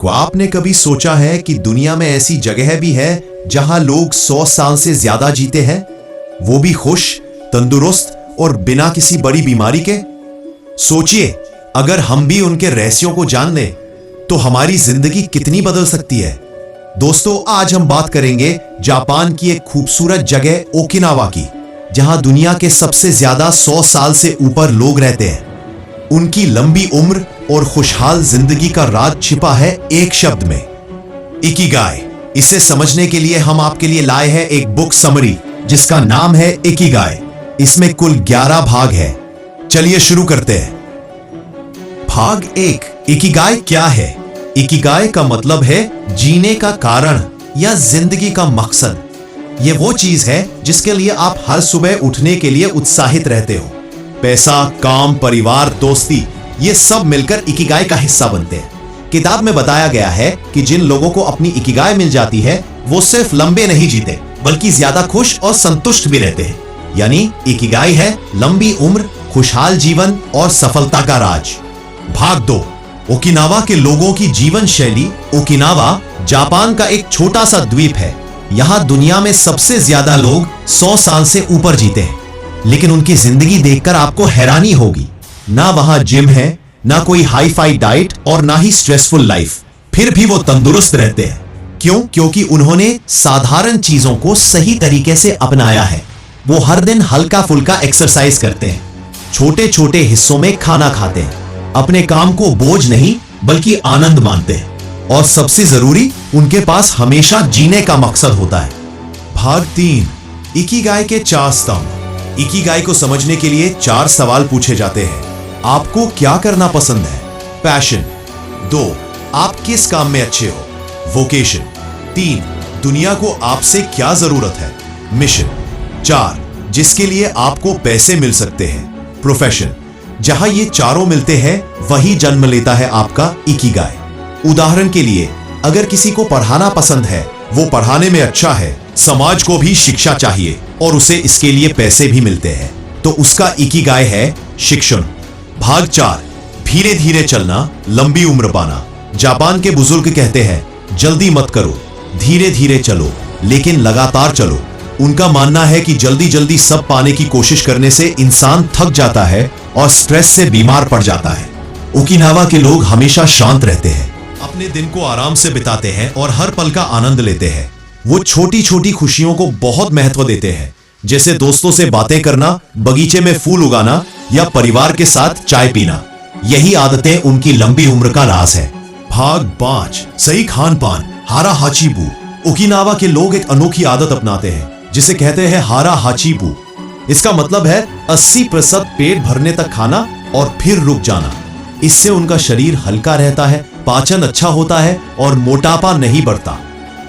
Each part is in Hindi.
क्या आपने कभी सोचा है कि दुनिया में ऐसी जगह भी है जहां लोग 100 साल से ज्यादा जीते हैं, वो भी खुश, तंदुरुस्त और बिना किसी बड़ी बीमारी के? सोचिए, अगर हम भी उनके रहस्यों को जान लें तो हमारी जिंदगी कितनी बदल सकती है। दोस्तों, आज हम बात करेंगे जापान की एक खूबसूरत जगह ओकिनावा की, जहां दुनिया के सबसे ज्यादा 100 साल से ऊपर लोग रहते हैं। उनकी लंबी उम्र और खुशहाल जिंदगी का राज छिपा है एक शब्द में, इकिगाई। इसे समझने के लिए हम आपके लिए लाए हैं एक बुक समरी जिसका नाम है इकिगाई। इसमें कुल 11 भाग है। चलिए शुरू करते हैं। भाग 1, इकिगाई क्या है? इकिगाई का मतलब है जीने का कारण या जिंदगी का मकसद। यह वो चीज है जिसके लिए आप हर सुबह उठने के लिए उत्साहित रहते हो। पैसा, काम, परिवार, दोस्ती, ये सब मिलकर इकिगाई का हिस्सा बनते हैं। किताब में बताया गया है कि जिन लोगों को अपनी इकिगाई मिल जाती है वो सिर्फ लंबे नहीं जीते बल्कि ज्यादा खुश और संतुष्ट भी रहते हैं। यानी इकिगाई है लंबी उम्र, खुशहाल जीवन और सफलता का राज। भाग 2, ओकिनावा के लोगों की जीवन शैली। ओकिनावा जापान का एक छोटा सा द्वीप है। यहाँ दुनिया में सबसे ज्यादा लोग 100 साल से ऊपर जीते हैं, लेकिन उनकी जिंदगी देखकर आपको हैरानी होगी। ना वहां जिम है, ना कोई हाई फाई डाइट और ना ही स्ट्रेसफुल लाइफ, फिर भी वो तंदुरुस्त रहते हैं। क्यों? क्योंकि उन्होंने साधारण चीजों को सही तरीके से अपनाया है। वो हर दिन हल्का फुल्का एक्सरसाइज करते हैं, छोटे छोटे हिस्सों में खाना खाते हैं, अपने काम को बोझ नहीं बल्कि आनंद मानते हैं, और सबसे जरूरी, उनके पास हमेशा जीने का मकसद होता है। भाग 3, इकिगाई के 4 स्तंभ। इकिगाई को समझने के लिए 4 सवाल पूछे जाते हैं। आपको क्या करना पसंद है? पैशन। 2, आप किस काम में अच्छे हो? वोकेशन। 3, दुनिया को आपसे क्या जरूरत है? मिशन। 4, जिसके लिए आपको पैसे मिल सकते हैं? प्रोफेशन। जहां ये चारों मिलते हैं वही जन्म लेता है आपका इकिगाई। उदाहरण के लिए, अगर किसी को पढ़ाना पसंद है, वो पढ़ाने में अच्छा है, समाज को भी शिक्षा चाहिए और उसे इसके लिए पैसे भी मिलते हैं, तो उसका इकिगाई है शिक्षण। भाग 4, धीरे धीरे चलना, लंबी उम्र पाना। जापान के बुजुर्ग कहते हैं, जल्दी मत करो, धीरे धीरे चलो, लेकिन लगातार चलो। उनका मानना है कि जल्दी जल्दी सब पाने की कोशिश करने से इंसान थक जाता है और स्ट्रेस से बीमार पड़ जाता है। ओकिनावा के लोग हमेशा शांत रहते हैं, अपने दिन को आराम से बिताते हैं और हर पल का आनंद लेते हैं। वो छोटी छोटी खुशियों को बहुत महत्व देते हैं, जैसे दोस्तों से बातें करना, बगीचे में फूल उगाना या परिवार के साथ चाय पीना। यही आदतें उनकी लंबी उम्र का राज है। भाग 5, सही खान पान, हारा हाचीबू। ओकिनावा के लोग एक अनोखी आदत अपनाते हैं जिसे कहते हैं हारा हाचीबू। इसका मतलब है 80% पेट भरने तक खाना और फिर रुक जाना। इससे उनका शरीर हल्का रहता है, पाचन अच्छा होता है और मोटापा नहीं बढ़ता।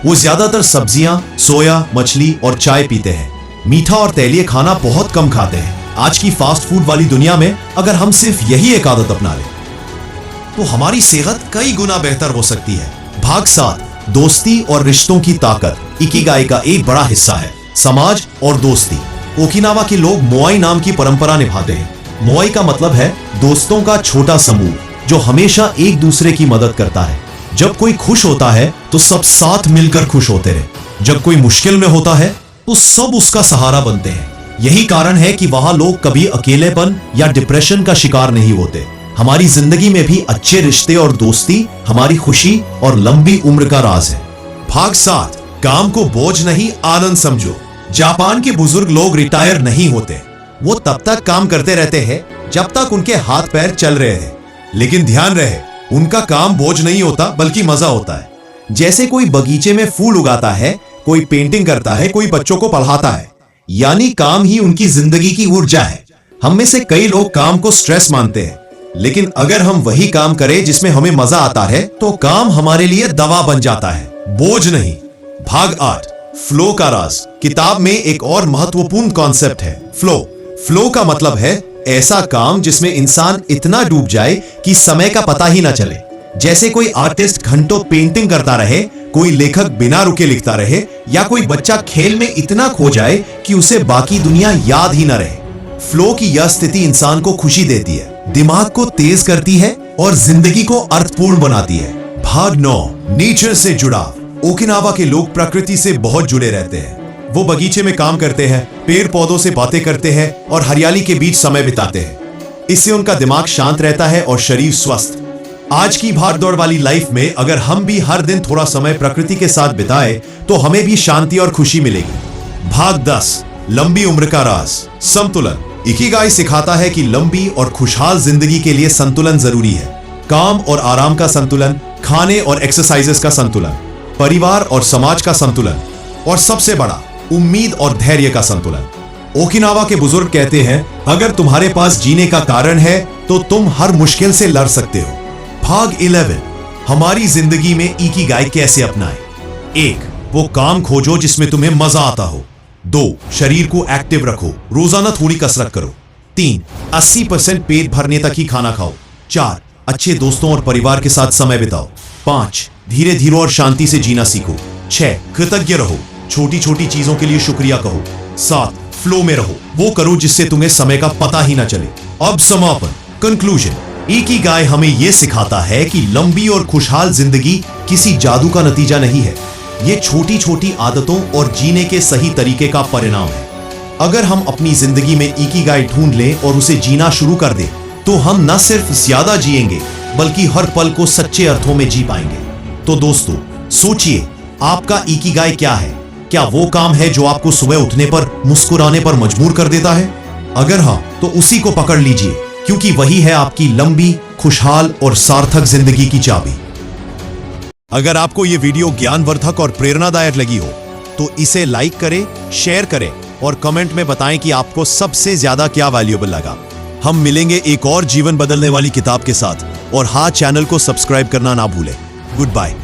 वो ज्यादातर सब्जियां, सोया, मछली और चाय पीते हैं। मीठा और तैलीय खाना बहुत कम खाते हैं। आज की फास्ट फूड वाली दुनिया में अगर हम सिर्फ यही एक आदत अपना लें तो हमारी सेहत कई गुना बेहतर हो सकती है। भाग 7, दोस्ती और रिश्तों की ताकत। इकिगाई का एक बड़ा हिस्सा है समाज और दोस्ती। ओकिनावा के लोग मोआई नाम की परंपरा निभाते हैं। मोआई का मतलब है दोस्तों का छोटा समूह जो हमेशा एक दूसरे की मदद करता है। जब कोई खुश होता है तो सब साथ मिलकर खुश होते हैं। जब कोई मुश्किल में होता है तो सब उसका सहारा बनते हैं। यही कारण है कि वहां लोग कभी अकेलेपन या डिप्रेशन का शिकार नहीं होते। हमारी जिंदगी में भी अच्छे रिश्ते और दोस्ती हमारी खुशी और लंबी उम्र का राज है। भाग 7, काम को बोझ नहीं, आनंद समझो। जापान के बुजुर्ग लोग रिटायर नहीं होते। वो तब तक काम करते रहते हैं जब तक उनके हाथ पैर चल रहे हैं। लेकिन ध्यान रहे, उनका काम बोझ नहीं होता बल्कि मजा होता है। जैसे कोई बगीचे में फूल उगाता है, कोई पेंटिंग करता है, कोई बच्चों को पढ़ाता है। यानी काम ही उनकी जिंदगी की ऊर्जा है। हम में से कई लोग काम को स्ट्रेस मानते हैं, लेकिन अगर हम वही काम करें जिसमें हमें मजा आता है तो काम हमारे लिए दवा बन जाता है, बोझ नहीं। भाग 8, फ्लो का राज। किताब में एक और महत्वपूर्ण कॉन्सेप्ट है, फ्लो। फ्लो का मतलब है ऐसा काम जिसमें इंसान इतना डूब जाए कि समय का पता ही ना चले। जैसे कोई आर्टिस्ट घंटों पेंटिंग करता रहे, कोई लेखक बिना रुके लिखता रहे, या कोई बच्चा खेल में इतना खो जाए कि उसे बाकी दुनिया याद ही न रहे। फ्लो की यह स्थिति इंसान को खुशी देती है, दिमाग को तेज करती है और जिंदगी को अर्थपूर्ण बनाती है। भाग 9, नेचर से जुड़ाव। ओकिनावा के लोग प्रकृति से बहुत जुड़े रहते हैं। वो बगीचे में काम करते हैं, पेड़ पौधों से बातें करते हैं और हरियाली के बीच समय बिताते हैं। इससे उनका दिमाग शांत रहता है और शरीर स्वस्थ। आज की भागदौड़ वाली लाइफ में अगर हम भी हर दिन थोड़ा समय प्रकृति के साथ बिताए तो हमें भी शांति और खुशी मिलेगी। भाग 10, लंबी उम्र का राज, संतुलन। इकिगाई सिखाता है कि लंबी और खुशहाल जिंदगी के लिए संतुलन जरूरी है। काम और आराम का संतुलन, खाने और एक्सरसाइजेस का संतुलन, परिवार और समाज का संतुलन, और सबसे बड़ा उम्मीद और धैर्य का संतुलन। ओकिनावा के बुजुर्ग कहते हैं, अगर तुम्हारे पास जीने का कारण है तो तुम हर मुश्किल से लड़ सकते हो। भाग 11, हमारी जिंदगी में इकिगाई कैसे अपनाएं। 1, वो काम खोजो जिसमें तुम्हें मजा आता हो। 2, शरीर को एक्टिव रखो, रोजाना थोड़ी कसरत करो। 3, 80% पेट भरने तक ही खाना खाओ। 4, अच्छे दोस्तों और परिवार के साथ समय बिताओ। 5, धीरे धीरे और शांति से जीना सीखो। 6, कृतज्ञ रहो, छोटी छोटी चीजों के लिए शुक्रिया कहो। 7, फ्लो में रहो, वो करो जिससे तुम्हें समय का पता ही ना चले। अब समापन, कंक्लूजन। इकिगाई हमें यह सिखाता है कि लंबी और खुशहाल जिंदगी किसी जादू का नतीजा नहीं है। ये छोटी छोटी आदतों और जीने के सही तरीके का परिणाम है। अगर हम अपनी जिंदगी में इकिगाई ढूंढ लें और उसे जीना शुरू कर दें तो हम न सिर्फ ज्यादा जिएंगे बल्कि हर पल को सच्चे अर्थों में जी पाएंगे। तो दोस्तों, सोचिए, आपका इकिगाई क्या है? क्या वो काम है जो आपको सुबह उठने पर मुस्कुराने पर मजबूर कर देता है? अगर हाँ, तो उसी को पकड़ लीजिए, क्योंकि वही है आपकी लंबी, खुशहाल और सार्थक जिंदगी की चाबी। अगर आपको यह वीडियो ज्ञानवर्धक और प्रेरणादायक लगी हो तो इसे लाइक करें, शेयर करें और कमेंट में बताएं कि आपको सबसे ज्यादा क्या वैल्यूएबल लगा। हम मिलेंगे एक और जीवन बदलने वाली किताब के साथ, और हाँ, चैनल को सब्सक्राइब करना ना भूलें। Good bye.